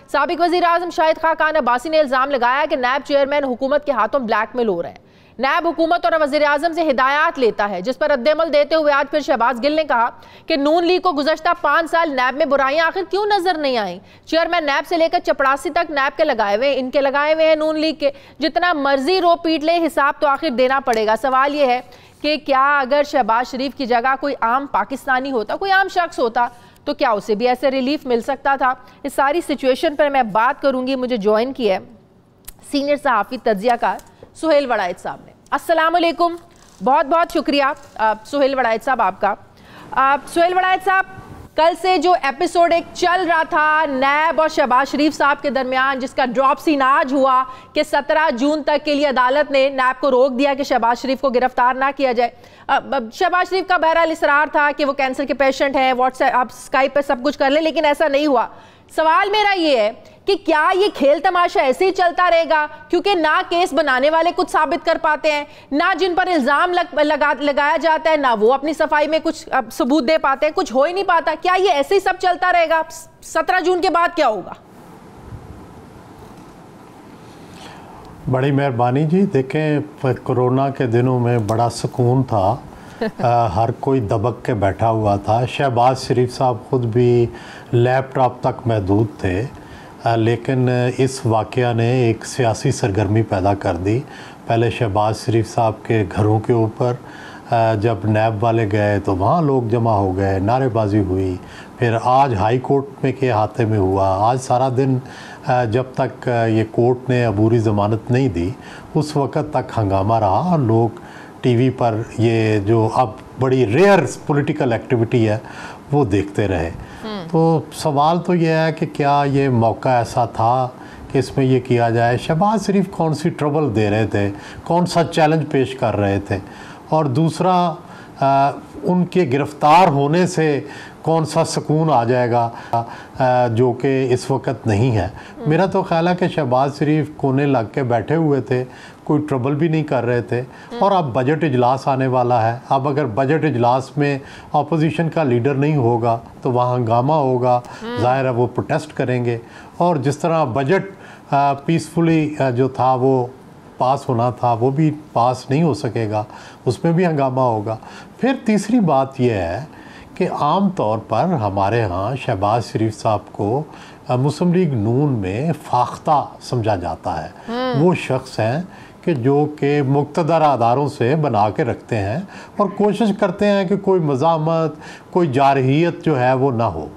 साबिक वज़ीर आज़म शाहिद खान अब्बासी ने इल्ज़ाम लगाया कि नैब चेयरमैन हुकूमत के हाथों ब्लैकमेल हो रहे हैं। नैब हुकूमत और वज़ीर आज़म से हिदायत लेता है, जिस पर रद्द-ए-अमल देते हुए आज फिर शहबाज गिल ने कहा कि नून लीग को गुज़श्ता 5 साल नैब में बुराइयां आखिर क्यों नजर नहीं आई। चेयरमैन नैब से लेकर चपड़ासी तक नैब के लगाए हुए, इनके लगाए हुए हैं नून लीग के। जितना मर्जी रो पीट ले, हिसाब तो आखिर देना पड़ेगा। सवाल यह है कि क्या अगर शहबाज शरीफ की जगह कोई आम पाकिस्तानी होता, कोई आम शख्स होता, तो क्या उसे भी ऐसे रिलीफ मिल सकता था? इस सारी सिचुएशन पर मैं बात करूंगी। मुझे ज्वाइन किया है सीनियर सहाफ़ी तज्ज़ियाकार सुहेल वड़ाइद साहब ने। अस्सलाम वालेकुम, बहुत बहुत शुक्रिया सुहेल वड़ाइद साहब आपका। सुहेल वड़ाइद साहब, कल से जो एपिसोड एक चल रहा था नैब और शहबाज शरीफ साहब के दरमियान, जिसका ड्रॉप सीन आज हुआ कि 17 जून तक के लिए अदालत ने नैब को रोक दिया कि शहबाज शरीफ को गिरफ्तार ना किया जाए। शहबाज शरीफ का बहरहाल इसरार था कि वो कैंसर के पेशेंट हैं, व्हाट्सएप आप स्काइप पे सब कुछ कर ले, लेकिन ऐसा नहीं हुआ। सवाल मेरा ये है कि क्या ये खेल तमाशा ऐसे ही चलता रहेगा, क्योंकि ना केस बनाने वाले कुछ साबित कर पाते हैं, ना जिन पर इल्जाम लगाया जाता है, ना वो अपनी सफाई में कुछ सबूत दे पाते हैं, कुछ हो ही नहीं पाता। क्या ये ऐसे ही सब चलता रहेगा? 17 जून के बाद क्या होगा? बड़ी मेहरबानी जी। देखें, कोरोना के दिनों में बड़ा सुकून था। हर कोई दबक के बैठा हुआ था। शहबाज शरीफ साहब खुद भी लैपटॉप तक महदूद थे, लेकिन इस वाक़या ने एक सियासी सरगर्मी पैदा कर दी। पहले शहबाज शरीफ साहब के घरों के ऊपर जब नैब वाले गए तो वहाँ लोग जमा हो गए, नारेबाजी हुई। फिर आज हाई कोर्ट में के हाथे में हुआ। आज सारा दिन जब तक ये कोर्ट ने अबूरी ज़मानत नहीं दी, उस वक़्त तक हंगामा रहा और लोग टीवी पर ये जो अब बड़ी रेयर पॉलिटिकल एक्टिविटी है वो देखते रहे। तो सवाल तो ये है कि क्या ये मौका ऐसा था कि इसमें ये किया जाए? शहबाज शरीफ कौन सी ट्रबल दे रहे थे, कौन सा चैलेंज पेश कर रहे थे, और दूसरा उनके गिरफ़्तार होने से कौन सा सुकून आ जाएगा जो कि इस वक्त नहीं है। मेरा तो ख्याल है कि शहबाज शरीफ कोने लग के बैठे हुए थे, कोई ट्रबल भी नहीं कर रहे थे। और अब बजट इजलास आने वाला है। अब अगर बजट इजलास में अपोजिशन का लीडर नहीं होगा तो वहाँ हंगामा होगा, ज़ाहिर है वो प्रोटेस्ट करेंगे। और जिस तरह बजट पीसफुली जो था वो पास होना था, वो भी पास नहीं हो सकेगा, उसमें भी हंगामा होगा। फिर तीसरी बात यह है कि आम तौर पर हमारे यहाँ शहबाज शरीफ साहब को मुस्लिम लीग नून में फाख्ता समझा जाता है। वो शख्स हैं कि जो कि मुक़्तदर अदारों से बना के रखते हैं और कोशिश करते हैं कि कोई मज़ामत, कोई जारहियत जो है वो ना हो।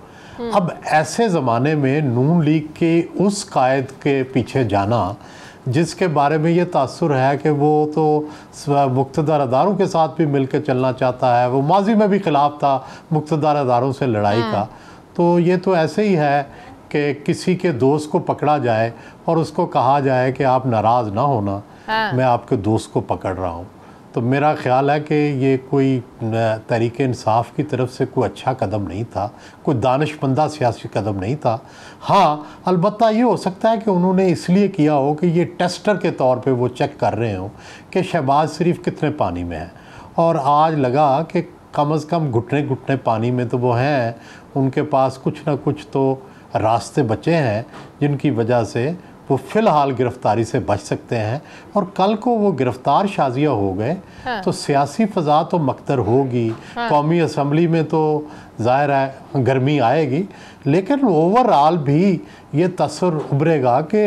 अब ऐसे ज़माने में नून लीग के उस कायद के पीछे जाना जिसके बारे में ये तासुर है कि वो तो मुक़्तदर अदारों के साथ भी मिल के चलना चाहता है, वो माजी में भी ख़िलाफ़ था मुक़्तदर अदारों से लड़ाई का, तो ये तो ऐसे ही है कि किसी के दोस्त को पकड़ा जाए और उसको कहा जाए कि आप नाराज़ ना होना, मैं आपके दोस्त को पकड़ रहा हूँ। तो मेरा ख़्याल है कि ये कोई तहरीक इंसाफ की तरफ से कोई अच्छा कदम नहीं था, कोई दानिशमंदा सियासी कदम नहीं था। हाँ, अलबत्ता ये हो सकता है कि उन्होंने इसलिए किया हो कि ये टेस्टर के तौर पे वो चेक कर रहे हो कि शहबाज शरीफ कितने पानी में है, और आज लगा कि कम अज़ कम घुटने घुटने पानी में तो वो हैं, उनके पास कुछ ना कुछ तो रास्ते बचे हैं जिनकी वजह से वो फ़िलहाल गिरफ़्तारी से बच सकते हैं। और कल को वो गिरफ़्तार शाजिया हो गए तो सियासी फ़ज़ा तो मख्तर होगी, कौमी असम्बली में तो ज़ाहिर है गर्मी आएगी, लेकिन ओवरऑल भी ये तसर उभरेगा कि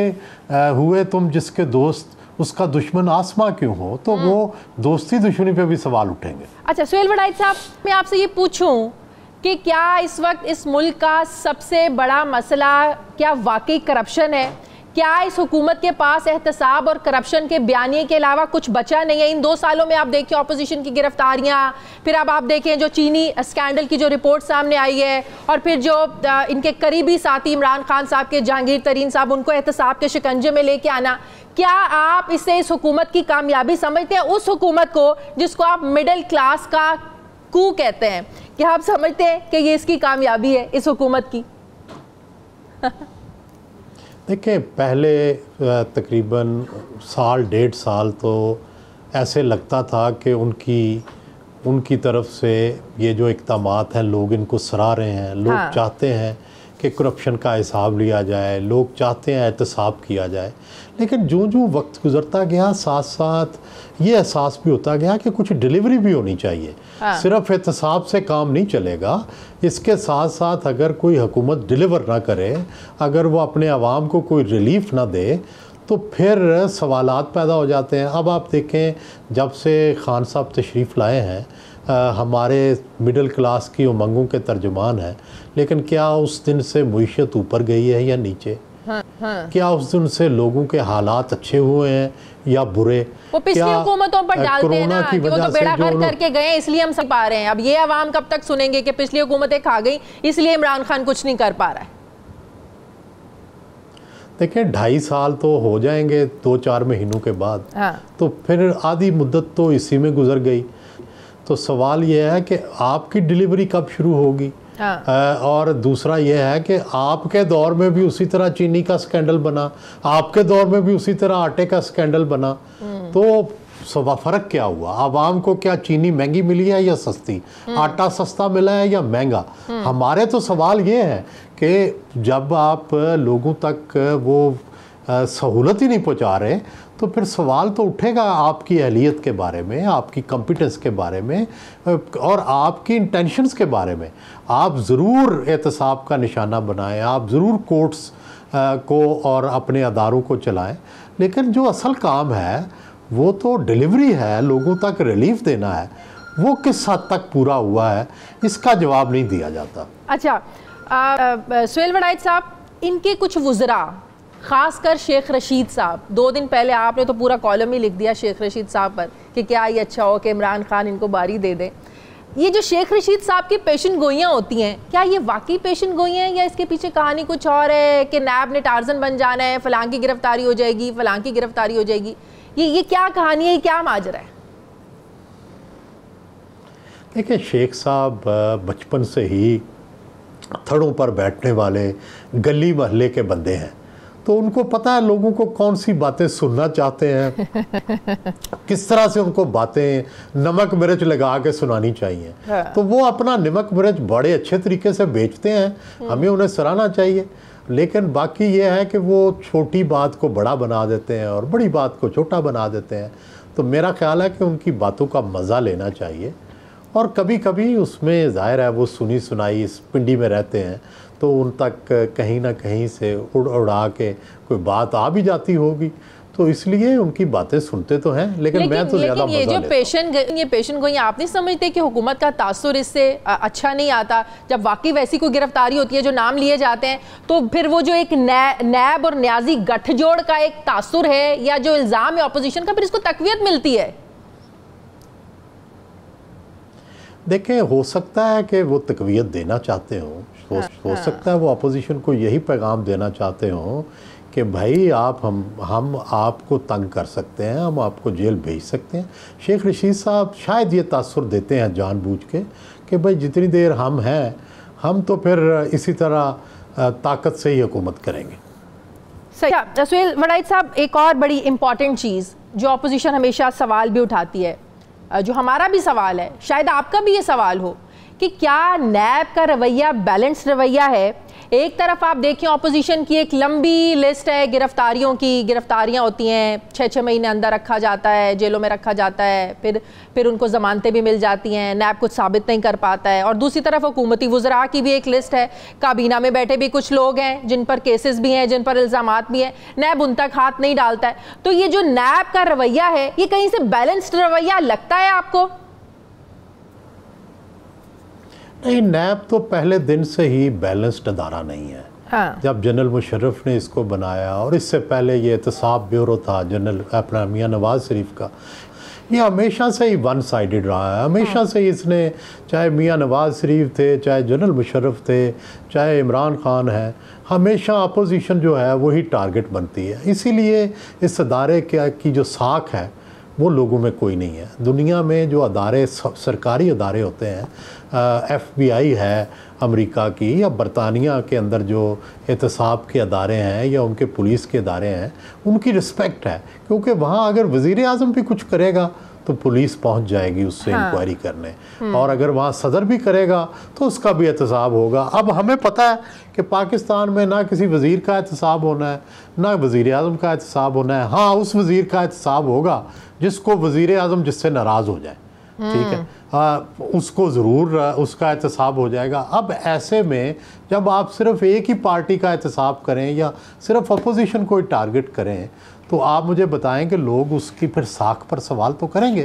हुए तुम जिसके दोस्त उसका दुश्मन आसमां क्यों हो, तो वो दोस्ती दुश्मनी पे भी सवाल उठेंगे। अच्छा सुहेल वड़ाइद साहब, मैं आपसे ये पूछूं कि क्या इस वक्त इस मुल्क का सबसे बड़ा मसला क्या वाकई करप्शन है? क्या इस हुकूमत के पास एहतसाब और करप्शन के बयानिए के अलावा कुछ बचा नहीं है? इन 2 सालों में आप देखिए अपोजिशन की गिरफ्तारियां, फिर अब आप देखें जो चीनी स्कैंडल की जो रिपोर्ट सामने आई है, और फिर जो इनके करीबी साथी इमरान खान साहब के जहांगीर तरीन साहब, उनको एहतसाब के शिकंजे में लेके आना। क्या आप इससे इस हुकूमत की कामयाबी समझते हैं, उस हुकूमत को जिसको आप मिडिल क्लास का कू कहते हैं? क्या आप समझते हैं कि ये इसकी कामयाबी है इस हुकूमत की? देखिए, पहले तकरीबन साल 1.5 साल तो ऐसे लगता था कि उनकी तरफ से ये जो इक़दामात हैं लोग इनको सराह रहे हैं, लोग चाहते हैं कि करप्शन का हिसाब लिया जाए, लोग चाहते हैं एहतसाब किया जाए। लेकिन जो जो वक्त गुजरता गया साथ साथ ये एहसास भी होता गया कि कुछ डिलीवरी भी होनी चाहिए। सिर्फ एहतसाब से काम नहीं चलेगा, इसके साथ साथ अगर कोई हुकूमत डिलीवर ना करे, अगर वो अपने आवाम को कोई रिलीफ ना दे, तो फिर सवालात पैदा हो जाते हैं। अब आप देखें, जब से खान साहब तशरीफ़ लाए हैं, हमारे मिडिल क्लास की उमंगों के तर्जुमान हैं, लेकिन क्या उस दिन से मुईशत ऊपर गई है या नीचे? क्या उस दिन से लोगों के हालात अच्छे हुए हैं या बुरे? वो पिछली हुकूमतों पर डालते हैं ना कि वो तो बेड़ा गर्क करके गए इसलिए हम सब पा रहे हैं। अब ये अवाम कब तक सुनेंगे कि पिछली हुकूमतें खा गई इसलिए इमरान खान कुछ नहीं कर पा रहा है? देखिए 2.5 साल तो हो जाएंगे 2-4 महीनों के बाद। तो फिर आधी मुद्दत तो इसी में गुजर गई। तो सवाल यह है कि आपकी डिलीवरी कब शुरू होगी? और दूसरा यह है कि आपके दौर में भी उसी तरह चीनी का स्कैंडल बना, आपके दौर में भी उसी तरह आटे का स्कैंडल बना, तो फ़र्क क्या हुआ? आवाम को क्या चीनी महंगी मिली है या सस्ती? आटा सस्ता मिला है या महंगा? हमारे तो सवाल ये है कि जब आप लोगों तक वो सहूलत ही नहीं पहुंचा रहे, तो फिर सवाल तो उठेगा आपकी अहलियत के बारे में, आपकी कॉम्पिटेंस के बारे में और आपकी इंटेंशंस के बारे में। आप ज़रूर एहतसाब का निशाना बनाएं, आप ज़रूर कोर्ट्स को और अपने अदारों को चलाएं, लेकिन जो असल काम है वो तो डिलीवरी है, लोगों तक रिलीफ देना है। वो किस हद तक पूरा हुआ है, इसका जवाब नहीं दिया जाता। अच्छा, सुहेल वड़ाइच साहब, इनके कुछ वुज़रा, ख़ासकर शेख रशीद साहब, 2 दिन पहले आपने तो पूरा कॉलम ही लिख दिया शेख रशीद साहब पर कि क्या ये अच्छा हो कि इमरान खान इनको बारी दे दें। ये जो शेख रशीद साहब की पेशन गोइयाँ होती हैं, क्या ये वाकई पेशन गोइयाँ हैं या इसके पीछे कहानी कुछ और है कि नैब ने टार्जन बन जाना है, फ़लाँ की गिरफ्तारी हो जाएगी, फ़लाँ की गिरफ्तारी हो जाएगी? ये क्या कहानी है, क्या माजरा है? देखिए, शेख साहब बचपन से ही थड़ों पर बैठने वाले गली मोहल्ले के बंदे हैं, तो उनको पता है लोगों को कौन सी बातें सुनना चाहते हैं, किस तरह से उनको बातें नमक मिर्च लगा के सुनानी चाहिए। तो वो अपना नमक मिर्च बड़े अच्छे तरीके से बेचते हैं, हमें उन्हें सराहना चाहिए। लेकिन बाकी ये है कि वो छोटी बात को बड़ा बना देते हैं और बड़ी बात को छोटा बना देते हैं। तो मेरा ख्याल है कि उनकी बातों का मज़ा लेना चाहिए, और कभी कभी उसमें ज़ाहिर है वो सुनी सुनाई इस पिंडी में रहते हैं, तो उन तक कहीं ना कहीं से उड़ा के कोई बात आ भी जाती होगी, तो इसलिए उनकी बातें सुनते तो हैं। लेकिन मैं तो ज़्यादा मज़ा लेता हूं। ये पेशन गोई आप नहीं समझते कि हुकूमत का तासुर इससे अच्छा नहीं आता? जब वाकई वैसी कोई गिरफ्तारी होती है जो नाम लिए जाते हैं, तो फिर वो जो एक नैब और न्याजी गठजोड़ का एक तासुर है या जो इल्ज़ाम है अपोजिशन का, फिर इसको तकवीत मिलती है। देखें, हो सकता है कि वो तकवीत देना चाहते हों, हो सकता है वो अपोजिशन को यही पैगाम देना चाहते हों कि भाई हम आपको तंग कर सकते हैं, हम आपको जेल भेज सकते हैं। शेख रशीद साहब शायद ये तासुर देते हैं जानबूझ के कि भाई जितनी देर हम हैं, हम तो फिर इसी तरह ताकत से ही हुकूमत करेंगे। सही। सुहेल वड़ाइच साहब, एक और बड़ी इंपॉर्टेंट चीज़ जो अपोजिशन हमेशा सवाल भी उठाती है, जो हमारा भी सवाल है, शायद आपका भी ये सवाल हो, कि क्या नैब का रवैया बैलेंस्ड रवैया है? एक तरफ आप देखें अपोजिशन की एक लंबी लिस्ट है गिरफ्तारियों की, गिरफ्तारियां होती हैं, 6-6 महीने अंदर रखा जाता है, जेलों में रखा जाता है, फिर उनको ज़मानतें भी मिल जाती हैं, नैब कुछ साबित नहीं कर पाता है। और दूसरी तरफ हुकूमती वुज़रा की भी एक लिस्ट है, काबीना में बैठे भी कुछ लोग हैं जिन पर केसेस भी हैं, जिन पर इल्ज़ामात भी हैं, नैब उन तक हाथ नहीं डालता है। तो ये जो नैब का रवैया है, ये कहीं से बैलेंस्ड रवैया लगता है आपको? नहीं, नैब तो पहले दिन से ही बैलेंस्ड अदारा नहीं है। हाँ। जब जनरल मुशर्रफ ने इसको बनाया, और इससे पहले ये एहतसाब ब्यूरो था जनरल अपना मियां नवाज शरीफ का, ये हमेशा से ही वन साइडेड रहा है। हमेशा से ही इसने, चाहे मियां नवाज शरीफ थे, चाहे जनरल मुशर्रफ थे, चाहे इमरान खान है, हमेशा अपोजिशन जो है वही टारगेट बनती है। इसीलिए इस अदारे की जो साख है वो लोगों में कोई नहीं है। दुनिया में जो अदारे सरकारी अदारे होते हैं, FBI है अमेरिका की, या बरतानिया के अंदर जो एहतसाब के अदारे हैं या उनके पुलिस के अदारे हैं, उनकी रिस्पेक्ट है, क्योंकि वहाँ अगर वज़ीर आज़म भी कुछ करेगा तो पुलिस पहुंच जाएगी उससे इंक्वायरी करने, और अगर वहाँ सदर भी करेगा तो उसका भी एहतसाब होगा। अब हमें पता है कि पाकिस्तान में ना किसी वज़ीर का एहतसाब होना है, ना वज़ीर आज़म का एहतसाब होना है। हाँ, उस वज़ीर का एहतसाब होगा जिसको वज़ीर आज़म जिससे नाराज़ हो जाए, ठीक है, उसको ज़रूर उसका एहतसाब हो जाएगा। अब ऐसे में जब आप सिर्फ एक ही पार्टी का एहतसाब करें या सिर्फ अपोजिशन को टारगेट करें, तो आप मुझे बताएं कि लोग उसकी फिर साख पर सवाल तो करेंगे।